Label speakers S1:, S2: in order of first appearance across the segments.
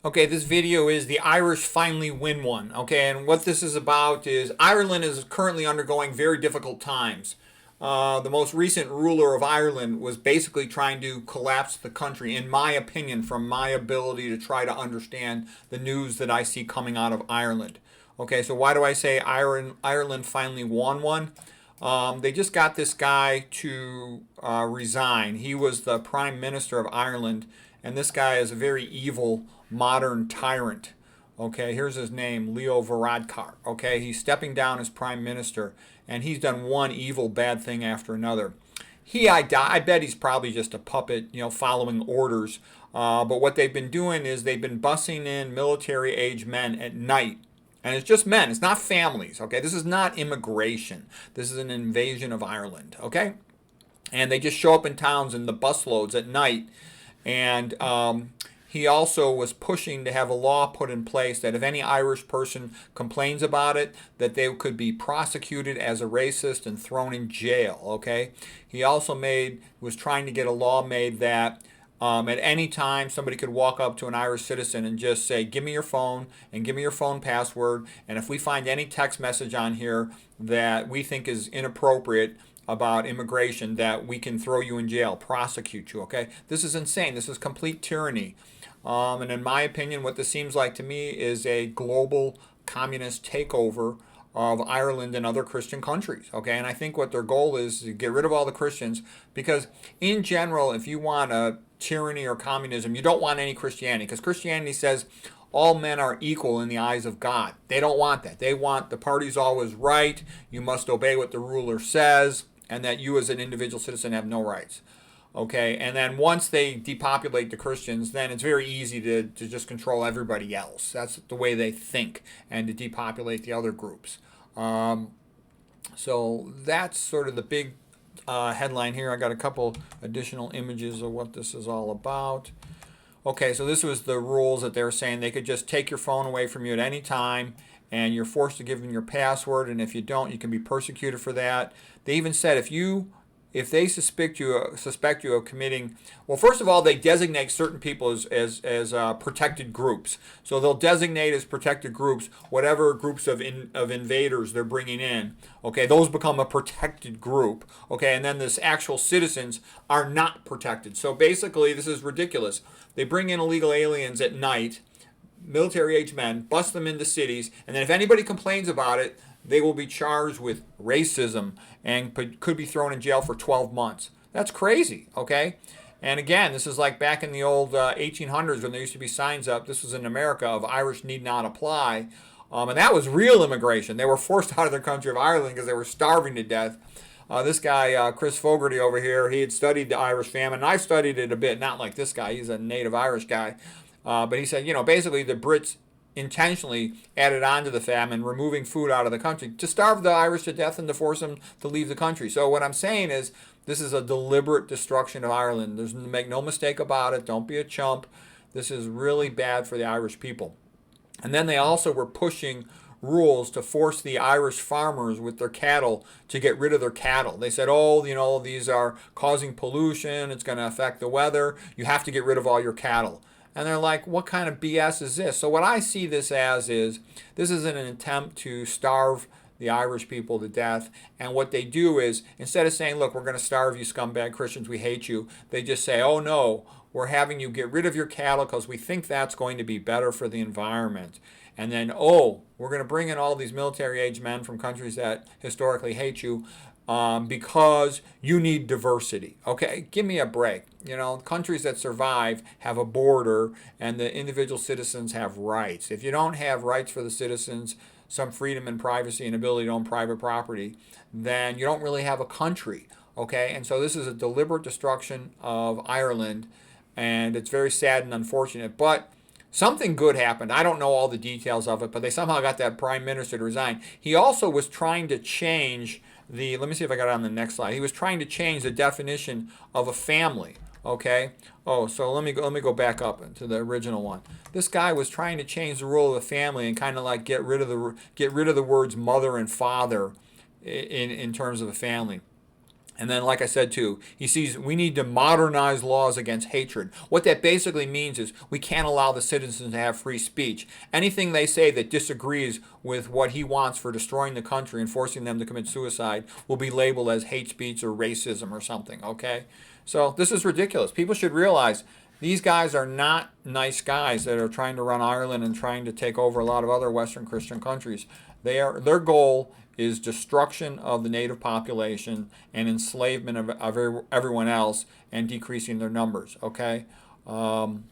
S1: Okay, this video is the Irish finally win one. Okay, and what this is about is Ireland is currently undergoing very difficult times. The most recent ruler of Ireland was basically trying to collapse the country, in my opinion, from my ability to try to understand the news that I see coming out of Ireland. Okay, so why do I say Ireland finally won one? They just got this guy to resign. He was the prime minister of Ireland, and this guy is a very evil modern tyrant. Okay, here's his name, Leo Varadkar. Okay, he's stepping down as prime minister, and he's done one evil bad thing after another. I bet he's probably just a puppet, following orders. But what they've been doing is they've been bussing in military-age men at night. And it's just men. It's not families. Okay, this is not immigration. This is an invasion of Ireland. Okay, and they just show up in towns in the busloads at night. And he also was pushing to have a law put in place that if any Irish person complains about it, that they could be prosecuted as a racist and thrown in jail. Okay, he also was trying to get a law made that at any time, somebody could walk up to an Irish citizen and just say, give me your phone and give me your phone password. And if we find any text message on here that we think is inappropriate about immigration, that we can throw you in jail, prosecute you, okay? This is insane. This is complete tyranny. And in my opinion, what this seems like to me is a global communist takeover of Ireland and other Christian countries. Okay, and I think what their goal is to get rid of all the Christians, because in general, if you want a tyranny or communism, you don't want any Christianity, because Christianity says all men are equal in the eyes of God. They don't want that. They want the party's always right, you must obey what the ruler says, and that you as an individual citizen have no rights. Okay, and then once they depopulate the Christians, then it's very easy to just control everybody else. That's the way they think, and to depopulate the other groups. So that's sort of the big headline here. I got a couple additional images of what this is all about. Okay, so this was the rules that they were saying. They could just take your phone away from you at any time, and you're forced to give them your password, and if you don't, you can be persecuted for that. They even said if they suspect you of committing, well, first of all, they designate certain people as protected groups. So they'll designate as protected groups whatever groups of invaders they're bringing in. Okay, those become a protected group. Okay, and then this actual citizens are not protected. So basically, this is ridiculous. They bring in illegal aliens at night, military-age men, bust them into cities, and then if anybody complains about it, they will be charged with racism and could be thrown in jail for 12 months. That's crazy, okay? And again, this is like back in the old 1800s when there used to be signs up, this was in America, of Irish need not apply. And that was real immigration. They were forced out of their country of Ireland because they were starving to death. This guy, Chris Fogarty over here, he had studied the Irish famine. And I studied it a bit, not like this guy. He's a native Irish guy. But he said, basically the Brits intentionally added on to the famine, removing food out of the country to starve the Irish to death and to force them to leave the country. So what I'm saying is this is a deliberate destruction of Ireland. Make no mistake about it. Don't be a chump. This is really bad for the Irish people. And then they also were pushing rules to force the Irish farmers with their cattle to get rid of their cattle. They said, these are causing pollution. It's going to affect the weather. You have to get rid of all your cattle. And they're like, what kind of BS is this? So what I see this as is, this is an attempt to starve the Irish people to death. And what they do is, instead of saying, look, we're going to starve you scumbag Christians, we hate you, they just say, oh no, we're having you get rid of your cattle because we think that's going to be better for the environment. And then, we're going to bring in all these military-age men from countries that historically hate you because you need diversity. Okay, give me a break. Countries that survive have a border, and the individual citizens have rights. If you don't have rights for the citizens, some freedom and privacy and ability to own private property, then you don't really have a country. Okay, and so this is a deliberate destruction of Ireland, and it's very sad and unfortunate. But something good happened. I don't know all the details of it, but they somehow got that prime minister to resign. He also was trying to change let me see if I got it on the next slide. He was trying to change the definition of a family. Okay. So let me go back up to the original one. This guy was trying to change the rule of the family and kind of like get rid of the words mother and father in terms of a family. And then, like I said too, he sees we need to modernize laws against hatred. What that basically means is we can't allow the citizens to have free speech. Anything they say that disagrees with what he wants for destroying the country and forcing them to commit suicide will be labeled as hate speech or racism or something, okay? So this is ridiculous. People should realize these guys are not nice guys that are trying to run Ireland and trying to take over a lot of other Western Christian countries. Their goal is destruction of the native population and enslavement of everyone else and decreasing their numbers, okay? And,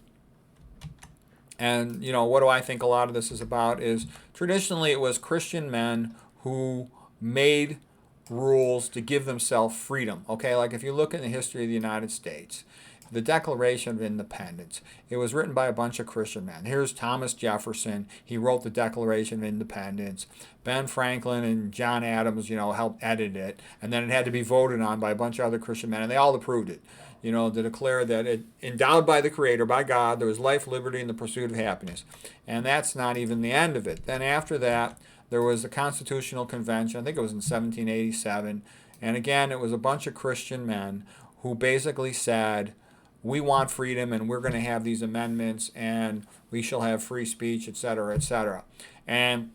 S1: what do I think a lot of this is about is traditionally it was Christian men who made rules to give themselves freedom, okay? Like if you look in the history of the United States, the Declaration of Independence. It was written by a bunch of Christian men. Here's Thomas Jefferson. He wrote the Declaration of Independence. Ben Franklin and John Adams, helped edit it. And then it had to be voted on by a bunch of other Christian men, and they all approved it. To declare that it endowed by the Creator, by God, there was life, liberty, and the pursuit of happiness. And that's not even the end of it. Then after that, there was the Constitutional Convention. I think it was in 1787. And again, it was a bunch of Christian men who basically said, we want freedom and we're going to have these amendments and we shall have free speech, etc., etc. And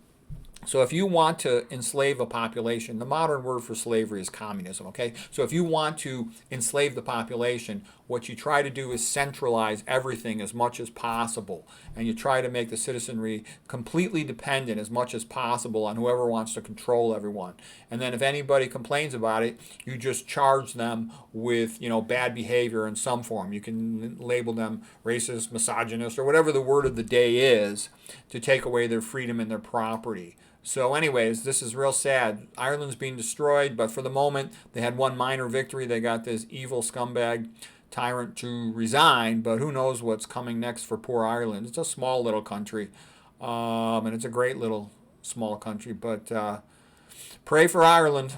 S1: so if you want to enslave a population, the modern word for slavery is communism, okay? So if you want to enslave the population, what you try to do is centralize everything as much as possible. And you try to make the citizenry completely dependent as much as possible on whoever wants to control everyone. And then if anybody complains about it, you just charge them with, bad behavior in some form. You can label them racist, misogynist, or whatever the word of the day is to take away their freedom and their property. So anyways, this is real sad. Ireland's being destroyed, but for the moment, they had one minor victory. They got this evil scumbag tyrant to resign, but who knows what's coming next for poor Ireland. It's a small little country, and it's a great little small country, but pray for Ireland.